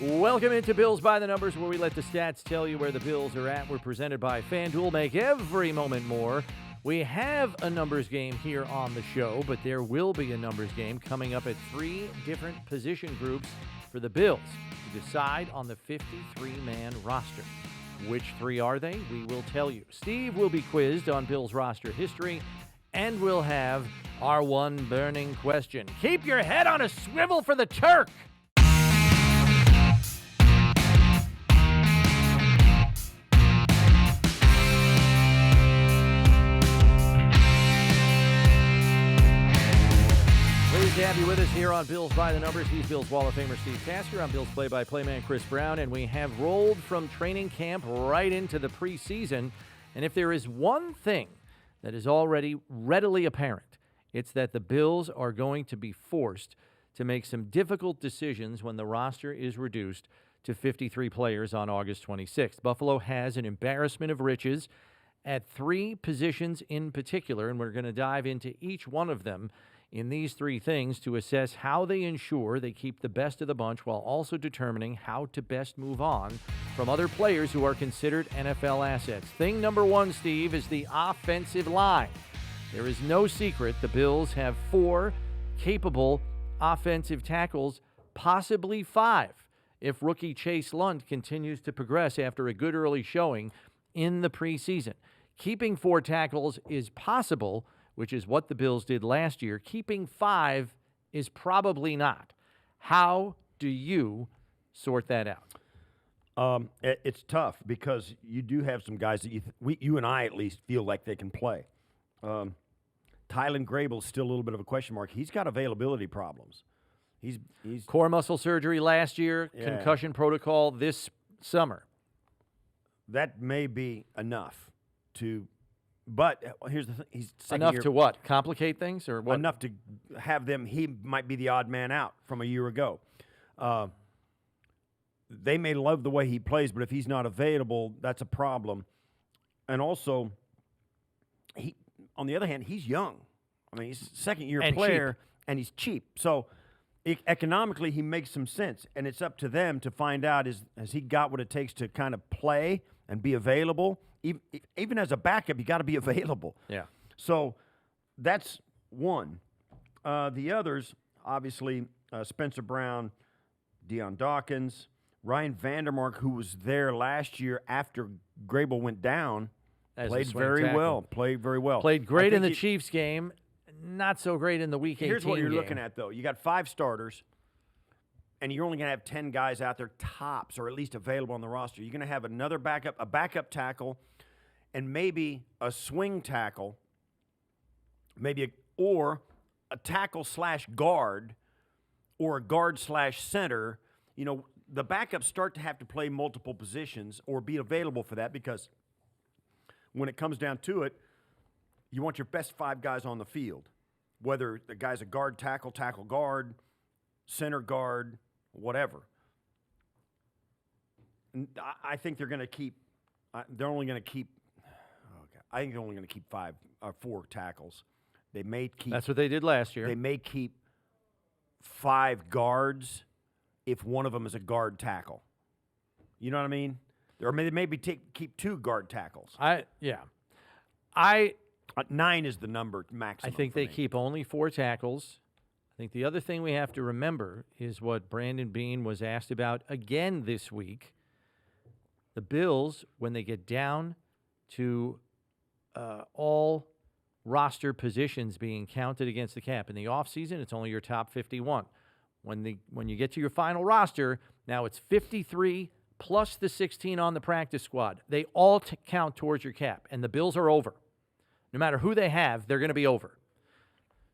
Welcome into Bills by the Numbers, where we let the stats tell you where the Bills are at. We're presented by FanDuel. Make every moment more. We have a numbers game here on the show, but there will be a numbers game coming up at 3 different position groups for the Bills to decide on the 53-man roster. Which 3 are they? We will tell you. Steve will be quizzed on Bills roster history, and we'll have our one burning question. Keep your head on a swivel for the Turk! Pleased to have you with us here on Bills by the Numbers. He's Bills Wall of Famer Steve Tasker. I'm Bills play-by-play man Chris Brown, and we have rolled from training camp right into the preseason. And if there is one thing that is already readily apparent, it's that the Bills are going to be forced to make some difficult decisions when the roster is reduced to 53 players on August 26th. Buffalo has an embarrassment of riches at 3 positions in particular, and we're going to dive into each one of them in these 3 things to assess how they ensure they keep the best of the bunch while also determining how to best move on from other players who are considered NFL assets. Thing number 1, Steve, is the offensive line. There is no secret the Bills have 4 capable offensive tackles, possibly 5, if rookie Chase Lund continues to progress after a good early showing in the preseason. Keeping 4 tackles is possible, which is what the Bills did last year. Keeping 5 is probably not. How do you sort that out? It's tough because you do have some guys that you and I at least feel like they can play. Tylan Grable's still a little bit of a question mark. He's got availability problems. He's core muscle surgery last year, concussion protocol this summer. That may be enough to. But here's the thing: he's enough to what? Complicate things, or what? Enough to have them. He might be the odd man out from a year ago. They may love the way he plays, but if he's not available, that's a problem. And also, on the other hand, he's young. I mean, he's a second-year player, and he's cheap. So economically, he makes some sense. And it's up to them to find out, has he got what it takes to kind of play and be available? Even as a backup, you got to be available. Yeah. So that's one. The others, obviously, Spencer Brown, Deion Dawkins, Ryan Vandermark, who was there last year after Grable went down, played very well. Played great in the Chiefs game, not so great in the Week 18 Here's what you're game. looking at, though. You got 5 starters, and you're only going to have 10 guys out there tops, or at least available on the roster. You're going to have another backup, a backup tackle, and maybe a swing tackle, or a tackle/guard, or a guard/center. You know, the backups start to have to play multiple positions or be available for that, because when it comes down to it, you want your best 5 guys on the field, whether the guy's a guard, tackle guard, center guard, whatever. And I think they're going to keep. They're only going to keep. I think they're only going to keep 5 or 4 tackles. They may keep. That's what they did last year. They may keep 5 guards if one of them is a guard tackle. You know what I mean? Or maybe keep 2 guard tackles. 9 is the number maximum. I think they keep only 4 tackles. I think the other thing we have to remember is what Brandon Beane was asked about again this week. The Bills, when they get down to all roster positions being counted against the cap. In the offseason, it's only your top 51. When you get to your final roster, now it's 53 plus the 16 on the practice squad. They all count towards your cap, and the Bills are over. No matter who they have, they're going to be over.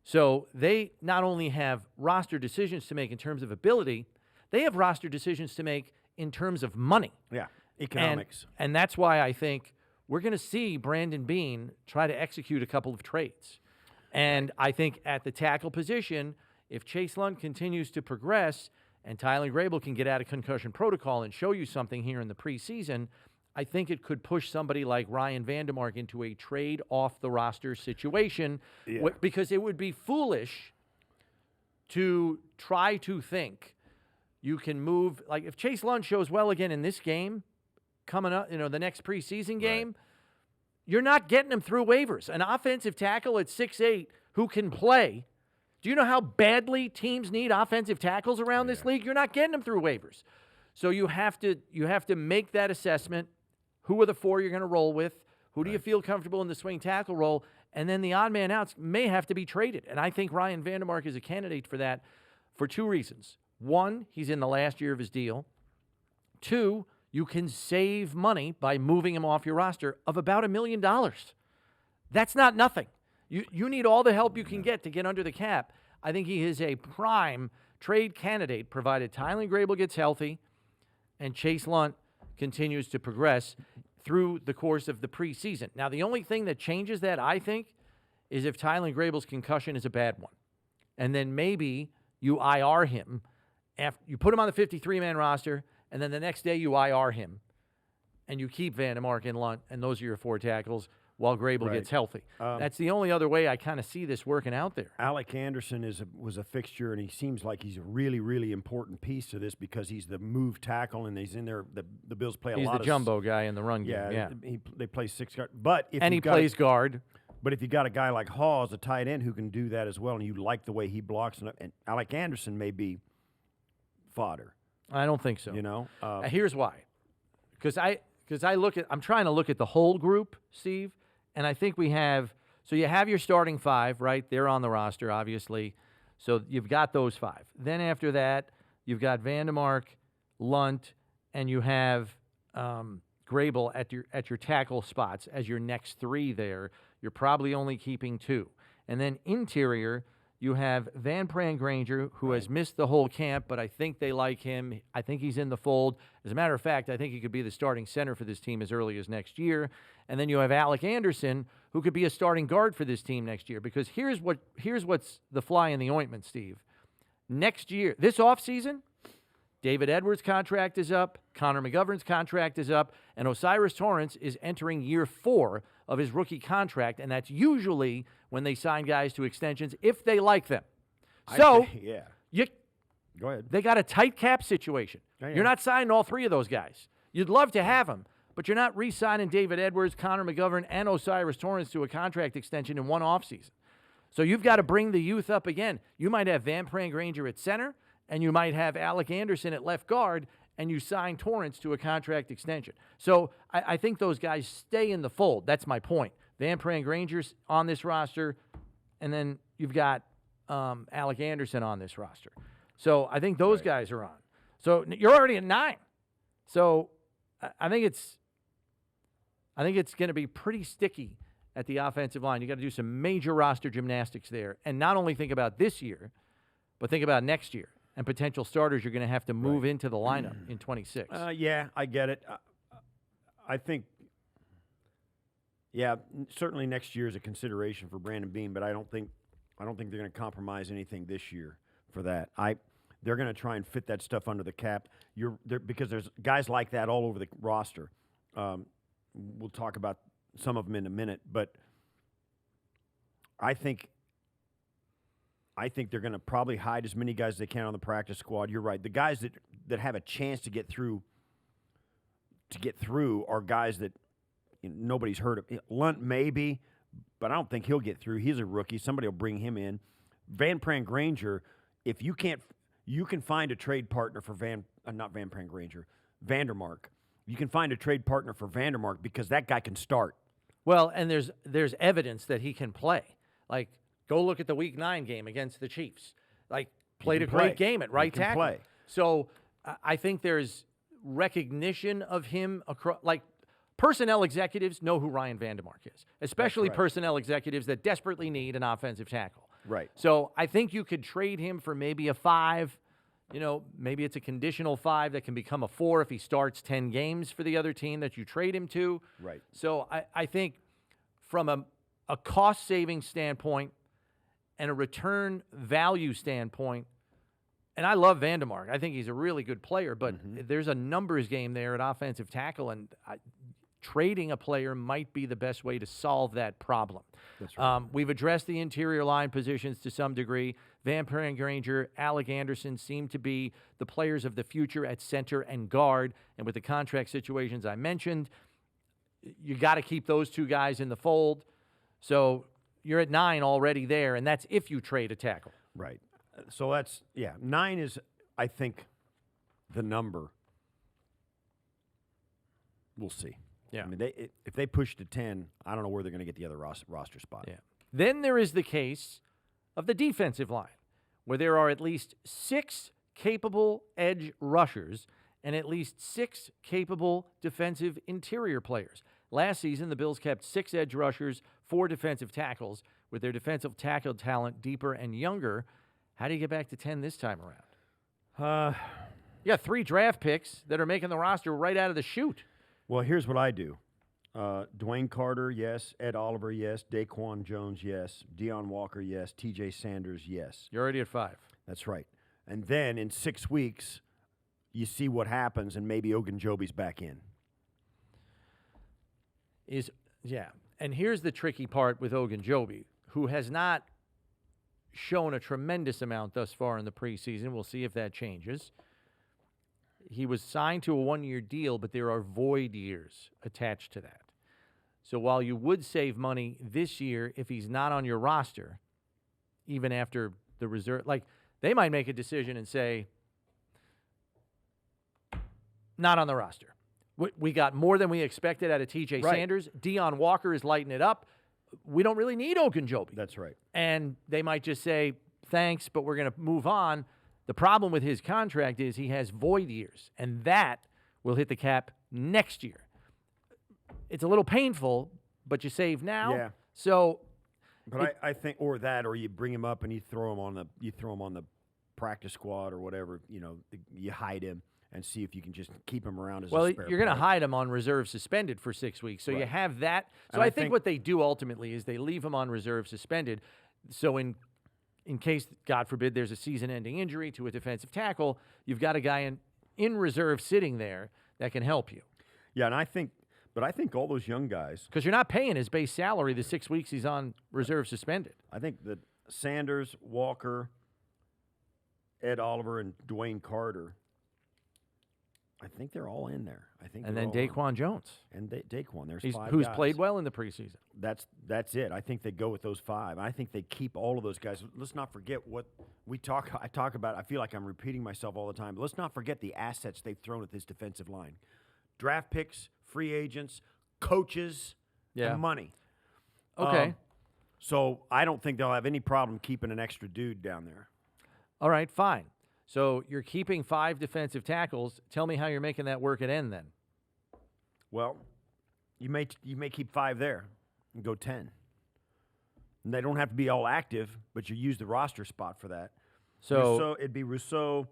So they not only have roster decisions to make in terms of ability, they have roster decisions to make in terms of money. Yeah, economics. And that's why I think we're going to see Brandon Beane try to execute a couple of trades. And I think at the tackle position, if Chase Lund continues to progress and Tylan Grable can get out of concussion protocol and show you something here in the preseason, I think it could push somebody like Ryan Vandermark into a trade off the roster situation, because it would be foolish to try to think You can move, like if Chase Lund shows well again in this game, coming up, the next preseason game, you're not getting him through waivers. An offensive tackle at 6'8" who can play. Do you know how badly teams need offensive tackles around this league? You're not getting them through waivers. So you have to make that assessment. Who are the 4 you're going to roll with? Who do you feel comfortable in the swing tackle role? And then the odd man outs may have to be traded. And I think Ryan Vandermark is a candidate for that for 2 reasons. 1, he's in the last year of his deal. 2, you can save money by moving him off your roster of about $1 million. That's not nothing. You need all the help you can get to get under the cap. I think he is a prime trade candidate, provided Tylen Grable gets healthy and Chase Lunt continues to progress through the course of the preseason. Now, the only thing that changes that, I think, is if Tylen Grable's concussion is a bad one. And then maybe you IR him. After you put him on the 53-man roster, and then the next day you IR him, and you keep Vandermark and Lunt, and those are your 4 tackles while Grable gets healthy. That's the only other way I kind of see this working out there. Alec Anderson was a fixture, and he seems like he's a really, really important piece to this because he's the move tackle, and he's in there. The Bills play a lot of... He's the jumbo guy in the run game, yeah. They play 6 guard. But if he plays guard. But if you got a guy like Hawes, a tight end, who can do that as well, and you like the way he blocks, and Alec Anderson may be fodder. I don't think so. Here's why. Because I'm trying to look at the whole group, Steve, and I think we have, so you have your starting 5, right? They're on the roster, obviously. So you've got those 5. Then after that, you've got Vandermark, Lunt, and you have Grable at your tackle spots as your next 3 there. You're probably only keeping 2. And then interior, you have Van Pran Granger, who has missed the whole camp, but I think they like him. I think he's in the fold. As a matter of fact, I think he could be the starting center for this team as early as next year. And then you have Alec Anderson, who could be a starting guard for this team next year. Because here's what's the fly in the ointment, Steve. Next year, this offseason, David Edwards' contract is up, Connor McGovern's contract is up, and Osiris Torrance is entering year 4 of his rookie contract, and that's usually when they sign guys to extensions if they like them. So, go ahead. They got a tight cap situation. You're not signing all 3 of those guys. You'd love to have them, but you're not re-signing David Edwards, Connor McGovern, and Osiris Torrance to a contract extension in one offseason. So you've got to bring the youth up again. You might have Van Pran Granger at center, and you might have Alec Anderson at left guard, and you sign Torrance to a contract extension. So I think those guys stay in the fold. That's my point. Van Pran Granger's on this roster, and then you've got Alec Anderson on this roster. So I think those guys are on. So you're already at 9. So I think it's going to be pretty sticky at the offensive line. You got to do some major roster gymnastics there, and not only think about this year, but think about next year and potential starters you're going to have to move into the lineup in 26. Yeah, I get it. I think, certainly next year is a consideration for Brandon Beam, but I don't think they're going to compromise anything this year for that. They're going to try and fit that stuff under the cap. Because there's guys like that all over the roster. We'll talk about some of them in a minute, but I think they're going to probably hide as many guys as they can on the practice squad. You're right. The guys that have a chance to get through are guys that nobody's heard of. Lunt maybe, but I don't think he'll get through. He's a rookie. Somebody will bring him in. Van Pran Granger, if you can find a trade partner for Vandermark. You can find a trade partner for Vandermark because that guy can start. Well, and there's evidence that he can play. Like, go look at the Week 9 game against the Chiefs. Like, played a great game at right tackle. Play. So I think there's recognition of him across. Like, personnel executives know who Ryan Vandermark is, especially personnel executives that desperately need an offensive tackle. Right. So I think you could trade him for maybe a 5. Maybe it's a conditional 5 that can become a 4 if he starts 10 games for the other team that you trade him to. Right. So I think from a cost-saving standpoint and a return value standpoint, and I love Vandermark. I think he's a really good player, but there's a numbers game there at offensive tackle, and trading a player might be the best way to solve that problem. That's right. We've addressed the interior line positions to some degree. Van Granger, Alec Anderson seem to be the players of the future at center and guard. And with the contract situations I mentioned, you got to keep those two guys in the fold. So you're at 9 already there, and that's if you trade a tackle. Right. So that's, 9 is, I think, the number. We'll see. Yeah. I mean, if they push to 10, I don't know where they're going to get the other roster spot. Yeah. Then there is the case of the defensive line, where there are at least 6 capable edge rushers and at least 6 capable defensive interior players. Last season, the Bills kept 6 edge rushers, 4 defensive tackles. With their defensive tackle talent deeper and younger, how do you get back to 10 this time around? You got 3 draft picks that are making the roster right out of the chute. Well, here's what I do. Dwayne Carter, yes. Ed Oliver, yes. Daquan Jones, yes. Deion Walker, yes. TJ Sanders, yes. You're already at 5. That's right. And then in 6 weeks, you see what happens, and maybe Ogunjobi's back in. And here's the tricky part with Ogunjobi, who has not shown a tremendous amount thus far in the preseason. We'll see if that changes. He was signed to a 1-year deal, but there are void years attached to that. So while you would save money this year if he's not on your roster, even after the reserve, like they might make a decision and say, not on the roster. We got more than we expected out of TJ Sanders. Deion Walker is lighting it up. We don't really need Ogunjobi. That's right. And they might just say, thanks, but we're going to move on. The problem with his contract is he has void years, and that will hit the cap next year. It's a little painful, but you save now. Yeah. So, but I think, or you bring him up and you throw him on the practice squad or whatever. You hide him and see if you can just keep him around as a spare you're going to part. hide him on reserve suspended for 6 weeks. So you have that. So And I think what they do ultimately is they leave him on reserve suspended. So in case, God forbid, there's a season-ending injury to a defensive tackle, you've got a guy in reserve sitting there that can help you. Yeah, and I think all those young guys. Because you're not paying his base salary the 6 weeks he's on reserve suspended. I think that Sanders, Walker, Ed Oliver, and Dwayne Carter, I think they're all in there. And then Daquan Jones. And Daquan, there's 5 who's guys. played well in the preseason. That's it. I think they go with those 5. I think they keep all of those guys. Let's not forget what I talk about. I feel like I'm repeating myself all the time. But let's not forget the assets they've thrown at this defensive line. Draft picks, free agents, coaches, and money. Okay. So I don't think they'll have any problem keeping an extra dude down there. All right, fine. So you're keeping 5 defensive tackles. Tell me how you're making that work at end then. Well, you may keep 5 there and go 10. And they don't have to be all active, but you use the roster spot for that. So it'd be Rousseau,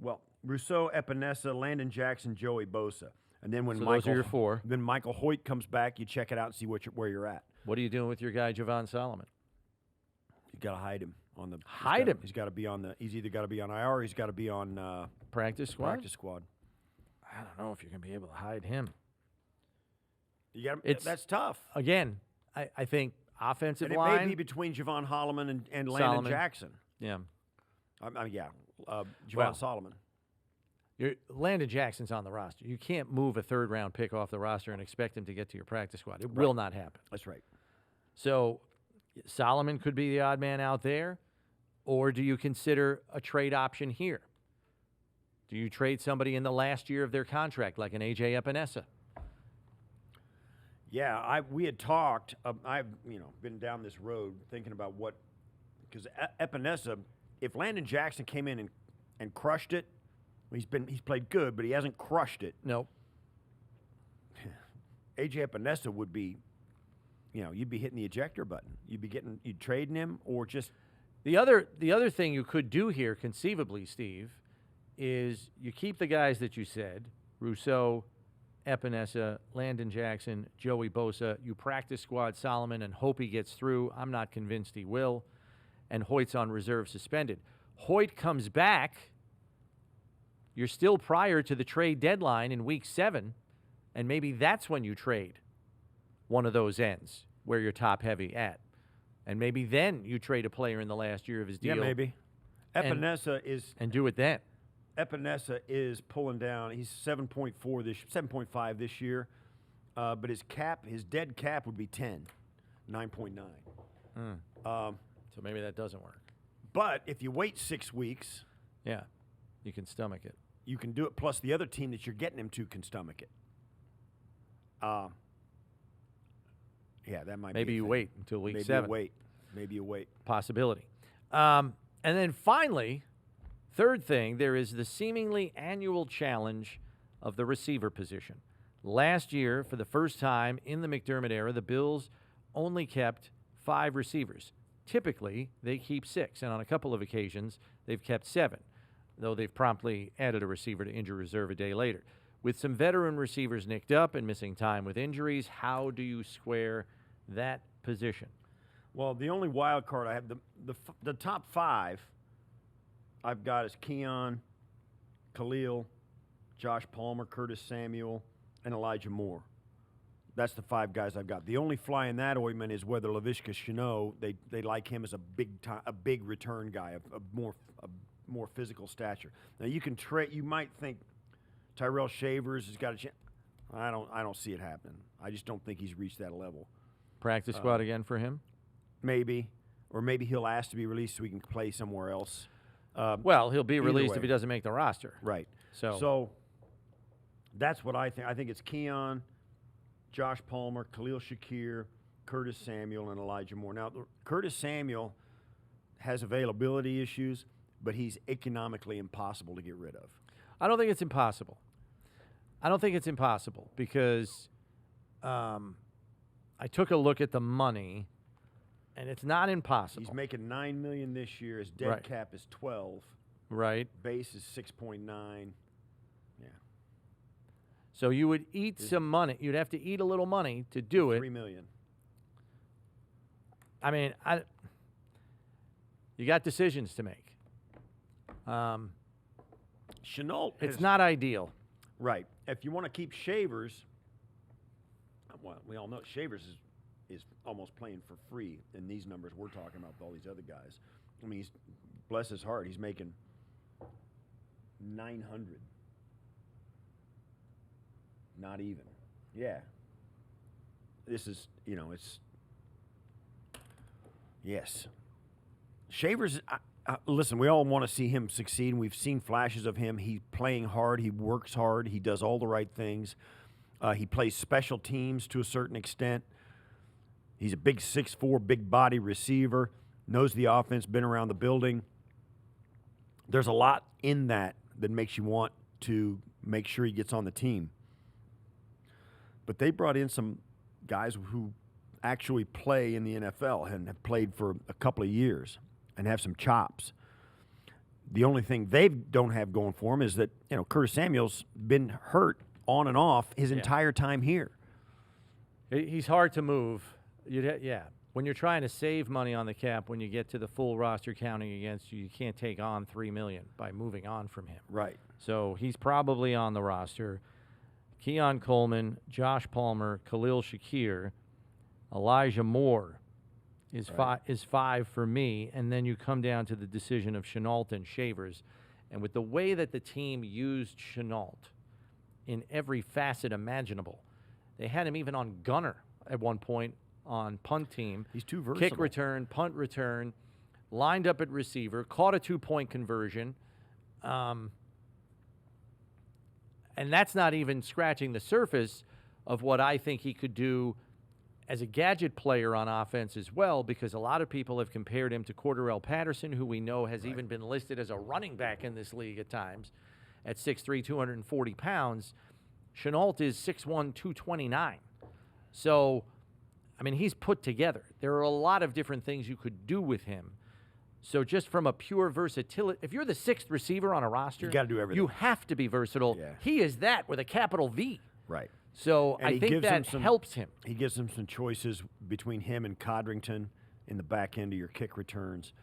Epinesa, Landon Jackson, Joey Bosa. And then when those are your 4. Then Michael Hoyt comes back, you check it out and see where you're at. What are you doing with your guy Javon Solomon? You got to hide him on the him. He's got to be on the. He's either got to be on IR or he's got to be on practice squad. Practice squad. I don't know if you're going to be able to hide him. That's tough. Again, I think offensive and line. It may be between Javon Holloman and Landon Solomon. Jackson. Yeah. Javon Solomon. Landon Jackson's on the roster. You can't move a 3rd-round pick off the roster and expect him to get to your practice squad. It will not happen. That's right. So Solomon could be the odd man out there, or do you consider a trade option here? Do you trade somebody in the last year of their contract, like an A.J. Epinesa? Yeah, we had talked. I've been down this road thinking about because Epinesa, if Landon Jackson came in and crushed it, he's played good, but he hasn't crushed it. Nope. A.J. Epinesa would be, you'd be hitting the ejector button. You'd trading him or just. The other thing you could do here, conceivably, Steve, is you keep the guys that you said, Rousseau, Epinesa, Landon Jackson, Joey Bosa. You practice squad Solomon and hope he gets through. I'm not convinced he will. And Hoyt's on reserve suspended. Hoyt comes back. You're still prior to the trade deadline in week 7. And maybe that's when you trade one of those ends where you're top-heavy at. And maybe then you trade a player in the last year of his deal. Yeah, maybe. Epinesa is and do it then. Epinesa is pulling down. He's 7.5 this year, but his dead cap would be 9.9. So maybe that doesn't work. But if you wait 6 weeks, yeah, you can stomach it. You can do it. Plus, the other team that you're getting him to can stomach it. Yeah, that might. Maybe be you wait until week 7. Maybe you wait. Possibility. And then finally, third thing, there is the seemingly annual challenge of the receiver position. Last year, for the first time in the McDermott era, the Bills only kept 5 receivers. Typically, they keep 6, and on a couple of occasions, they've kept 7, though they've promptly added a receiver to injury reserve a day later. With some veteran receivers nicked up and missing time with injuries, how do you square that position? Well, the only wild card I have, the top 5 I've got is Keon, Khalil, Josh Palmer, Curtis Samuel, and Elijah Moore. That's the 5 guys I've got. The only fly in that ointment is whether Laviska Shenault, they like him as a big return guy, a more physical stature. Now you can trade. You might think Tyrell Shavers has got a chance. I don't see it happening. I just don't think he's reached that level. Practice squad again for him? Maybe. Or maybe he'll ask to be released so he can play somewhere else. Well, he'll be released if he doesn't make the roster. Right. So that's what I think. I think it's Keon, Josh Palmer, Khalil Shakir, Curtis Samuel, and Elijah Moore. Now, Curtis Samuel has availability issues, but he's economically impossible to get rid of. I don't think it's impossible. Because I took a look at the money, and it's not impossible. He's making $9 million this year. His dead cap is 12. Right. Base is 6.9. Yeah. So you would eat some money. You'd have to eat a little money to do it. $3 million. I mean, you got decisions to make. Shenault. It's not ideal. Right. If you want to keep Shavers, well, we all know Shavers is almost playing for free in these numbers we're talking about with all these other guys. I mean, bless his heart, he's making $900. Not even. Yeah. This is, it's. Yes. Shavers, listen, we all want to see him succeed, and we've seen flashes of him. He's playing hard. He works hard. He does all the right things. He plays special teams to a certain extent. He's a big 6'4", big-body receiver, knows the offense, been around the building. There's a lot in that makes you want to make sure he gets on the team. But they brought in some guys who actually play in the NFL and have played for a couple of years and have some chops. The only thing they don't have going for him is that, Curtis Samuel's been hurt on and off his entire time here. He's hard to move. When you're trying to save money on the cap, when you get to the full roster counting against you, you can't take on $3 million by moving on from him. Right. So he's probably on the roster. Keon Coleman, Josh Palmer, Khalil Shakir, Elijah Moore is five for me, and then you come down to the decision of Shenault and Shavers. And with the way that the team used Shenault in every facet imaginable, they had him even on gunner at one point on punt team. He's too versatile. Kick return, punt return, lined up at receiver, caught a 2-point conversion. And that's not even scratching the surface of what I think he could do as a gadget player on offense as well, because a lot of people have compared him to Cordarrelle Patterson, who we know has even been listed as a running back in this league at times at 6'3", 240 pounds. Shenault is 6'1", 229. So, I mean, he's put together. There are a lot of different things you could do with him. So just from a pure versatility, if you're the 6th receiver on a roster, you got to do everything. You have to be versatile. Yeah. He is that with a capital V. Right. So and I think that helps him. He gives him some choices between him and Codrington in the back end of your kick returns.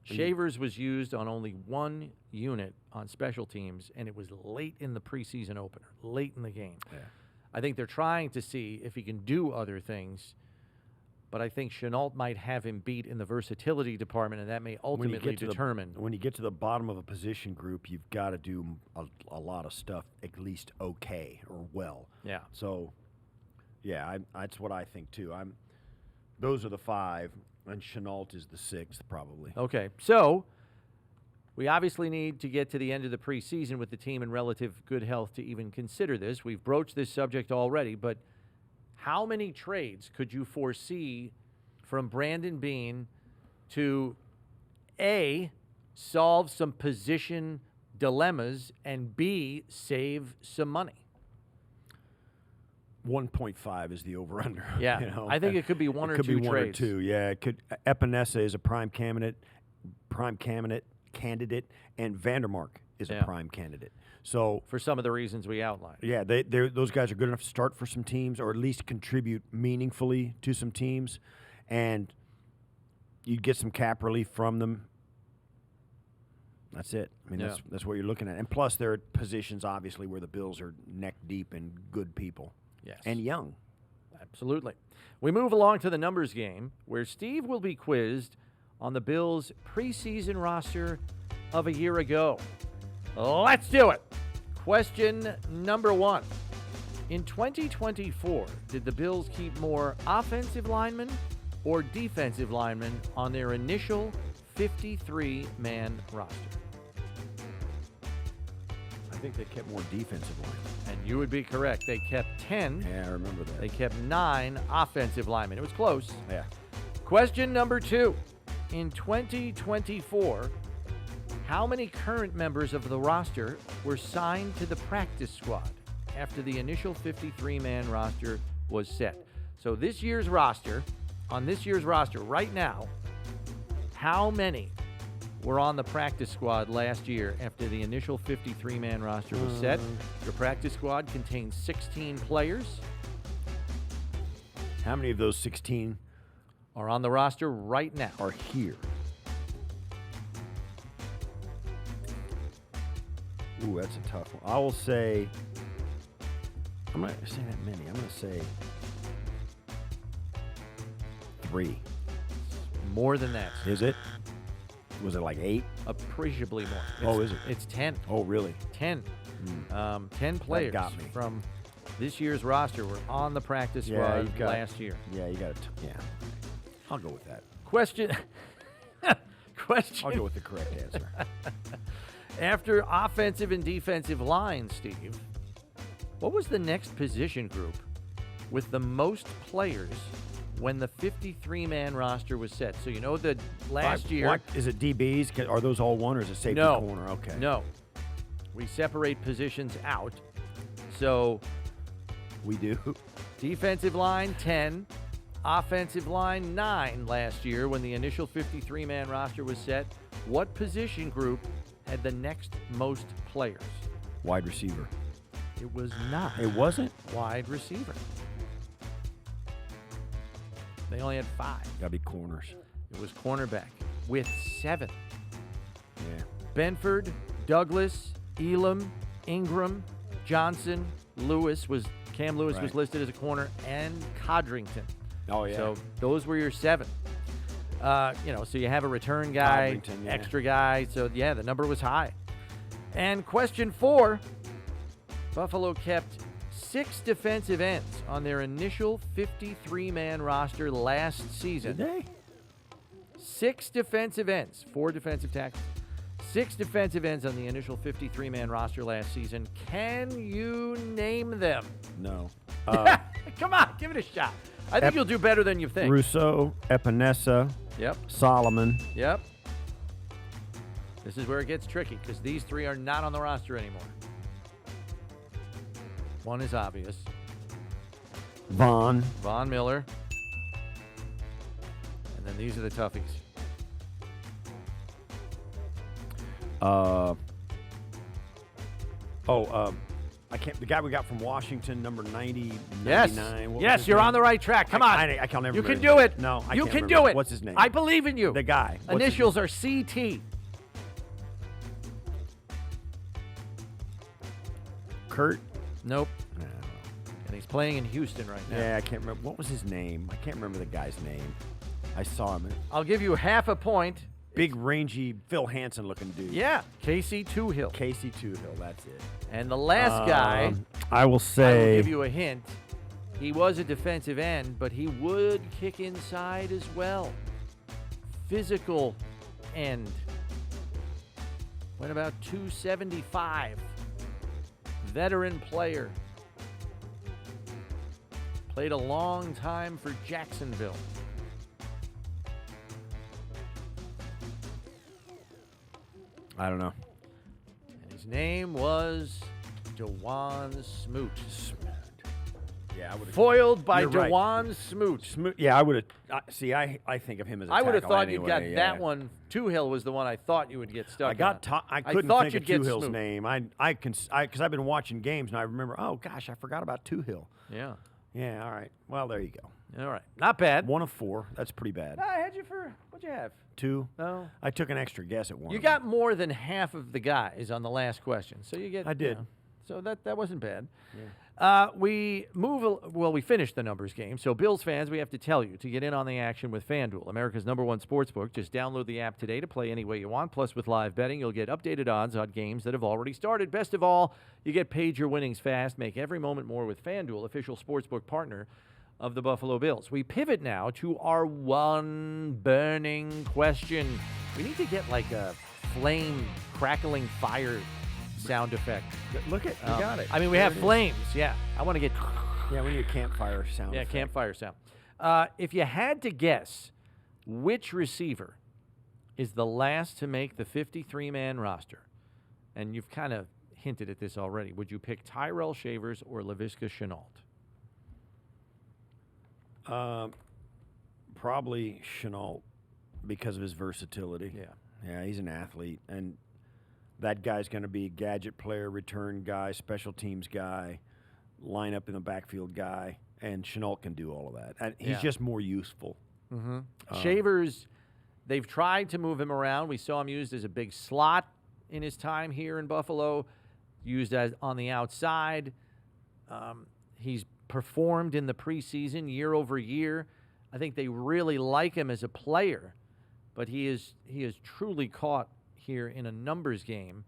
Shavers was used on only one unit on special teams, and it was late in the preseason opener, late in the game. Yeah. I think they're trying to see if he can do other things, but I think Chenault might have him beat in the versatility department, and that may ultimately determine. When you get to the bottom of a position group, you've got to do a lot of stuff at least okay or well. Yeah. So, yeah, that's what I think too. Those are the 5, and Chenault is the 6th probably. Okay, so we obviously need to get to the end of the preseason with the team in relative good health to even consider this. We've broached this subject already, but how many trades could you foresee from Brandon Beane to A, solve some position dilemmas, and B, save some money? 1.5 is the over/under. Yeah, you know? I think it could be one or two trades. Could be one trades. or two. Yeah, it could. Epinesa is a prime candidate, and Vandermark is a prime candidate. So for some of the reasons we outlined. Yeah, those guys are good enough to start for some teams, or at least contribute meaningfully to some teams, and you get some cap relief from them. That's it. I mean, that's what you're looking at. And plus, there are positions, obviously, where the Bills are neck deep in good people. Yes. And young. Absolutely. We move along to the numbers game, where Steve will be quizzed on the Bills' preseason roster of a year ago. Let's do it. Question number 1. In 2024, did the Bills keep more offensive linemen or defensive linemen on their initial 53-man roster? I think they kept more defensive linemen. And you would be correct. They kept 10. Yeah, I remember that. They kept 9 offensive linemen. It was close. Yeah. Question number 2. In 2024, how many current members of the roster were signed to the practice squad after the initial 53-man roster was set? So on this year's roster right now, how many were on the practice squad last year after the initial 53-man roster was set? Your practice squad contains 16 players. How many of those 16 are on the roster right now? Are here. Ooh, that's a tough one. I will say, I'm not going to say that many. I'm going to say 3. More than that. Is it? Was it like 8? Appreciably more. Is it? It's 10. Oh, really? 10. 10 players got me. from this year's roster were on the practice squad last year. Yeah, you got it. Yeah. I'll go with that. Question. I'll go with the correct answer. After offensive and defensive line, Steve, what was the next position group with the most players when the 53-man roster was set? So you know that last year... What? Is it DBs? Are those all one, or is it safety corner? Okay. No. We separate positions out. So... We do. Defensive line, 10. Offensive line, 9 last year when the initial 53-man roster was set. What position group had the next most players? Wide receiver. It was not. It wasn't? Wide receiver. They only had 5. Got to be corners. It was cornerback with 7. Yeah. Benford, Douglas, Elam, Ingram, Johnson, Cam Lewis was listed as a corner, and Codrington. Oh, yeah. So those were your 7. So you have a return guy, extra guy. So, the number was high. And question 4, Buffalo kept 6 defensive ends on their initial 53-man roster last season. Did they? 6 defensive ends, 4 defensive tackles. 6 defensive ends on the initial 53-man roster last season. Can you name them? No. Come on, give it a shot. I think you'll do better than you think. Rousseau, Epinesa, Yep. Solomon. Yep. This is where it gets tricky because these 3 are not on the roster anymore. One is obvious. Von Miller. And then these are the toughies. I can't. The guy we got from Washington, number 90, Yes. 99. What was Yes, his you're name? on the right track. Come on. I can't never You remember can his do name. it. No, I You can't can remember. do it. What's his name? I believe in you. The guy. What's his Initials name? are CT. Kurt. Nope. No. And he's playing in Houston right now. Yeah, I can't remember. What was his name? I can't remember the guy's name. I saw him. I'll give you half a point. Big, rangy, Phil Hansen looking dude. Yeah, Casey Toohill. Casey Toohill, that's it. And the last guy, I will I will say. give you a hint. He was a defensive end, but he would kick inside as well. Physical end. Went about 275. Veteran player. Played a long time for Jacksonville. I don't know. And his name was DeJuan Smoot. Yeah, I would have. Foiled by You're right. DeJuan Smoot. Yeah, I would have. See, I think of him as a I would have tackle thought you'd got anyway, that yeah. one. Toohill was the one I thought you would get stuck I got. on. I couldn't thought think you'd of get Toohill's Smoot. name. Because I've been watching games and I remember. Oh gosh, I forgot about Toohill. Yeah. Yeah. All right. Well, there you go. All right. Not bad. 1 of 4. That's pretty bad. I had you for, what'd you have? 2. No. I took an extra guess at 1. You of them. got more than half of the guys on the last question. So you get. I did. You know, so that wasn't bad. Yeah. We finished the numbers game. So Bills fans, we have to tell you to get in on the action with FanDuel, America's #1 sportsbook. Just download the app today to play any way you want. Plus, with live betting, you'll get updated odds on games that have already started. Best of all, you get paid your winnings fast. Make every moment more with FanDuel, official sportsbook partner of the Buffalo Bills. We pivot now to our one burning question. We need to get like a flame crackling fire sound effect. Look at. You got it. I mean, we There have it is. flames. Yeah, I want to get. Yeah, we need a campfire sound. Yeah, effect. campfire sound. If you had to guess which receiver is the last to make the 53-man roster, and you've kind of hinted at this already, would you pick Tyrell Shavers or Laviska Shenault? Probably Shenault because of his versatility. Yeah. Yeah, he's an athlete, and that guy's going to be a gadget player, return guy, special teams guy, line up in the backfield guy, and Shenault can do all of that. And he's Yeah. just more useful. Mm-hmm. Shavers, they've tried to move him around. We saw him used as a big slot in his time here in Buffalo, used as on the outside. He's performed in the preseason year over year. I think they really like him as a player, but he is truly caught here in a numbers game,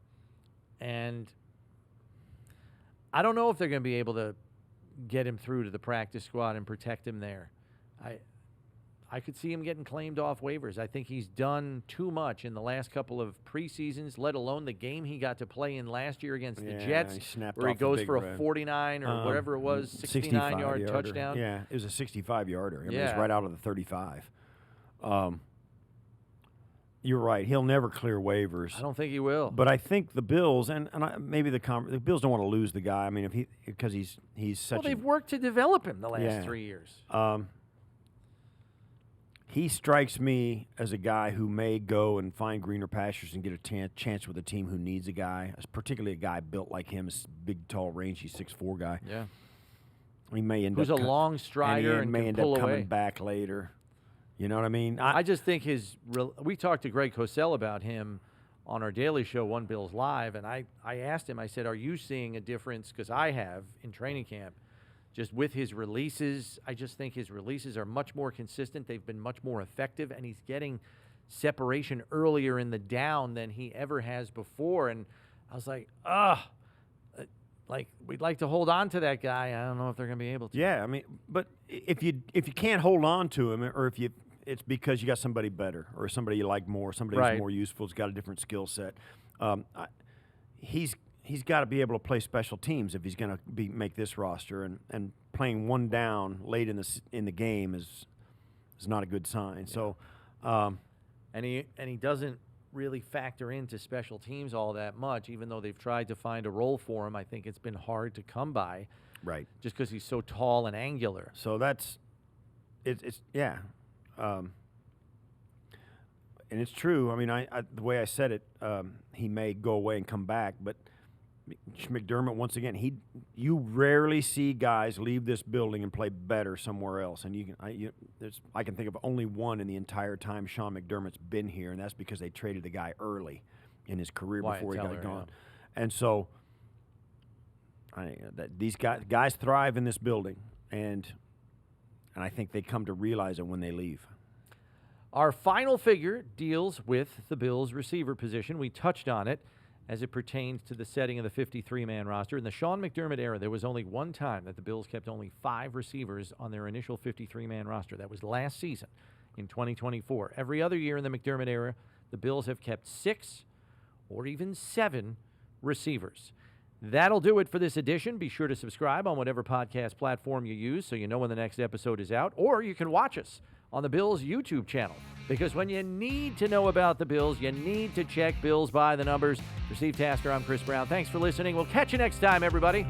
and I don't know if they're going to be able to get him through to the practice squad and protect him there. I could see him getting claimed off waivers. I think he's done too much in the last couple of preseasons, let alone the game he got to play in last year against the Jets, where he goes for a 49 or whatever it was, 69-yard touchdown. Yeah, it was a 65-yarder. I mean, it was Yeah. right out of the 35. You're right. He'll never clear waivers. I don't think he will. But I think the Bills maybe the Bills don't want to lose the guy. I mean, because he's such. Well, they've worked to develop him the last Yeah. 3 years. He strikes me as a guy who may go and find greener pastures and get a chance with a team who needs a guy, particularly a guy built like him, a big, tall, rangy 6'4" guy. Yeah. He may end Who's up a long strider and and may can end pull up coming away. back later. You know what I mean? I just think we talked to Greg Cosell about him on our daily show, One Bills Live, and I asked him, I said, are you seeing a difference, because I have, in training camp, just with his releases. I just think his releases are much more consistent. They've been much more effective, and he's getting separation earlier in the down than he ever has before. And I was like, like, we'd like to hold on to that guy. I don't know if they're going to be able to. Yeah, I mean, but if you can't hold on to him, or it's because you got somebody better, or somebody you like more, somebody who's more useful, has got a different skill set. He's got to be able to play special teams if he's going to make this roster, and playing one down late in the game is not a good sign. Yeah. So, and he doesn't really factor into special teams all that much, even though they've tried to find a role for him. I think it's been hard to come by, right? Just because he's so tall and angular. So it's yeah. And it's true. I mean, the way I said it, he may go away and come back, but McDermott, once again, you rarely see guys leave this building and play better somewhere else. And I can think of only one in the entire time Sean McDermott's been here, and that's because they traded the guy early in his career before he got gone. Yeah. And so these guys thrive in this building, and I think they come to realize it when they leave. Our final figure deals with the Bills' receiver position. We touched on it as it pertains to the setting of the 53-man roster. In the Sean McDermott era, there was only one time that the Bills kept only 5 receivers on their initial 53-man roster. That was last season in 2024. Every other year in the McDermott era, the Bills have kept 6 or even 7 receivers. That'll do it for this edition. Be sure to subscribe on whatever podcast platform you use so you know when the next episode is out, or you can watch us on the Bills YouTube channel, because when you need to know about the Bills, you need to check Bills by the Numbers. For Steve Tasker, I'm Chris Brown. Thanks for listening. We'll catch you next time, everybody.